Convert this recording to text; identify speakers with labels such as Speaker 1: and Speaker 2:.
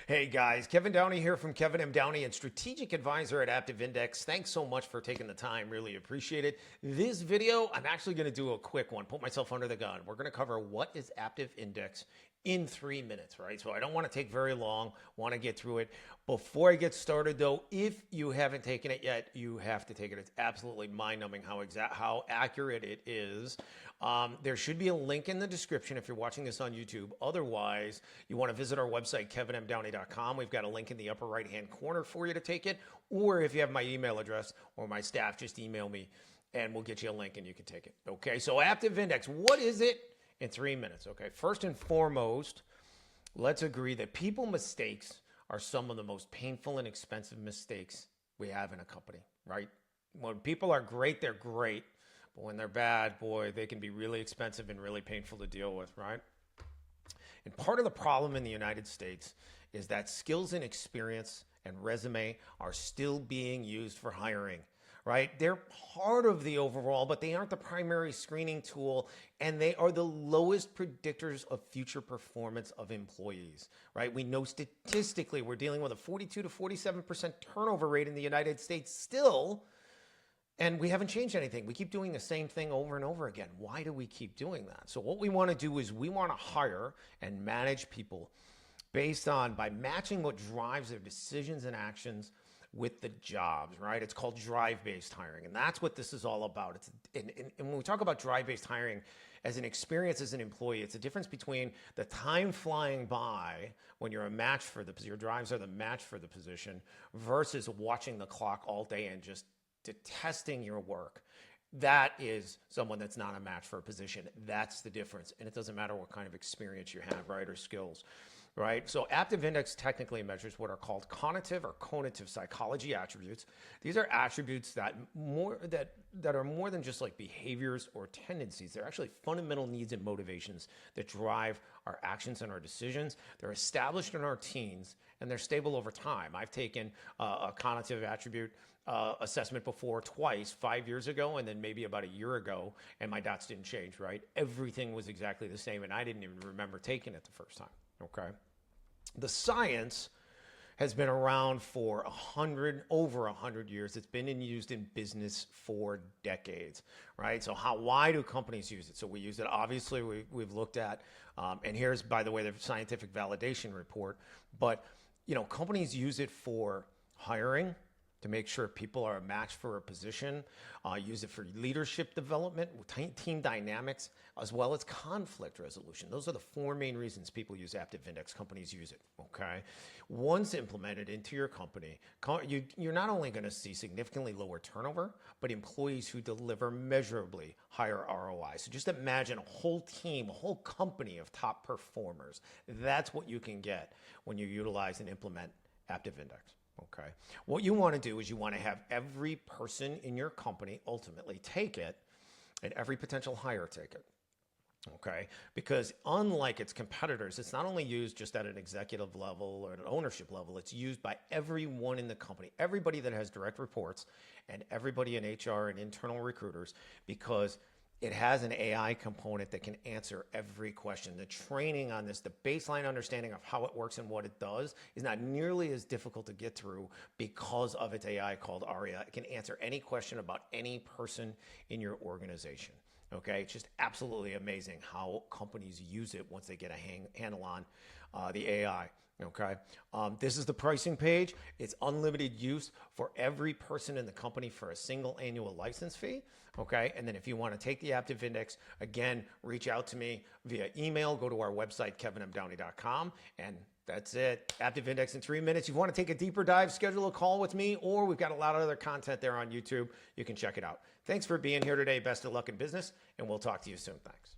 Speaker 1: Hey guys, Kevin Downey here from Kevin M. Downey and Strategic Advisor at Aptive Index. Thanks so much for taking the time. Really appreciate it. This video, I'm actually going to do a quick one, put myself under the gun. We're going to cover what is Aptive Index in 3 minutes, right? So I don't want to take very long, want to get through it. Before I get started though, if you haven't taken it yet, you have to take it. It's absolutely mind-numbing how accurate it is. There should be a link in the description if you're watching this on YouTube. Otherwise, you want to visit our website, kevinmdowney.com. We've got a link in the upper right-hand corner for you to take it. Or if you have my email address or my staff, just email me and we'll get you a link and you can take it. Okay, so Aptive Index, what is it in 3 minutes? Okay, first and foremost, let's agree that people mistakes are some of the most painful and expensive mistakes we have in a company, right? When people are great, they're great. But when they're bad, boy, they can be really expensive and really painful to deal with, right? And part of the problem in the United States is that skills and experience and resume are still being used for hiring, right? They're part of the overall, but they aren't the primary screening tool, and they are the lowest predictors of future performance of employees, right? We know statistically we're dealing with a 42 to 47% turnover rate in the United States still. And we haven't changed anything. We keep doing the same thing over and over again. Why do we keep doing that? So what we want to do is we want to hire and manage people by matching what drives their decisions and actions with the jobs, right? It's called drive-based hiring. And that's what this is all about. And when we talk about drive-based hiring as an experience as an employee, it's a difference between the time flying by when you're a match for your drives are the match for the position versus watching the clock all day and just detesting your work. That is someone that's not a match for a position. That's the difference. And it doesn't matter what kind of experience you have, right, or skills, right? So Aptive Index technically measures what are called cognitive or conative psychology attributes. These are attributes that are more than just like behaviors or tendencies. They're actually fundamental needs and motivations that drive our actions and our decisions. They're established in our teens and they're stable over time. I've taken a cognitive attribute assessment before twice, 5 years ago, and then maybe about a year ago, and my dots didn't change, right? Everything was exactly the same, and I didn't even remember taking it the first time, okay? The science has been around for over 100 years. It's been used in business for decades, right? So why do companies use it? So we use it, obviously, we've looked at, and here's, by the way, the scientific validation report, but, companies use it for hiring, to make sure people are a match for a position, use it for leadership development, team dynamics, as well as conflict resolution. Those are the four main reasons people use Aptive Index. Companies use it, okay? Once implemented into your company, you're not only gonna see significantly lower turnover, but employees who deliver measurably higher ROI. So just imagine a whole team, a whole company of top performers. That's what you can get when you utilize and implement Aptive Index. Okay. What you want to do is you want to have every person in your company ultimately take it and every potential hire take it. Okay. Because unlike its competitors, it's not only used just at an executive level or an ownership level, it's used by everyone in the company, everybody that has direct reports and everybody in HR and internal recruiters, because it has an AI component that can answer every question. The training on this, the baseline understanding of how it works and what it does is not nearly as difficult to get through because of its AI called ARIA. It can answer any question about any person in your organization. Okay, it's just absolutely amazing how companies use it once they get a handle on the AI. Okay, this is the pricing page. It's unlimited use for every person in the company for a single annual license fee. Okay, and then if you want to take the Aptive Index, again, reach out to me via email. Go to our website, kevinmdowney.com, and that's it. Aptive Index in 3 minutes. You want to take a deeper dive, schedule a call with me, or we've got a lot of other content there on YouTube. You can check it out. Thanks for being here today. Best of luck in business, and we'll talk to you soon. Thanks.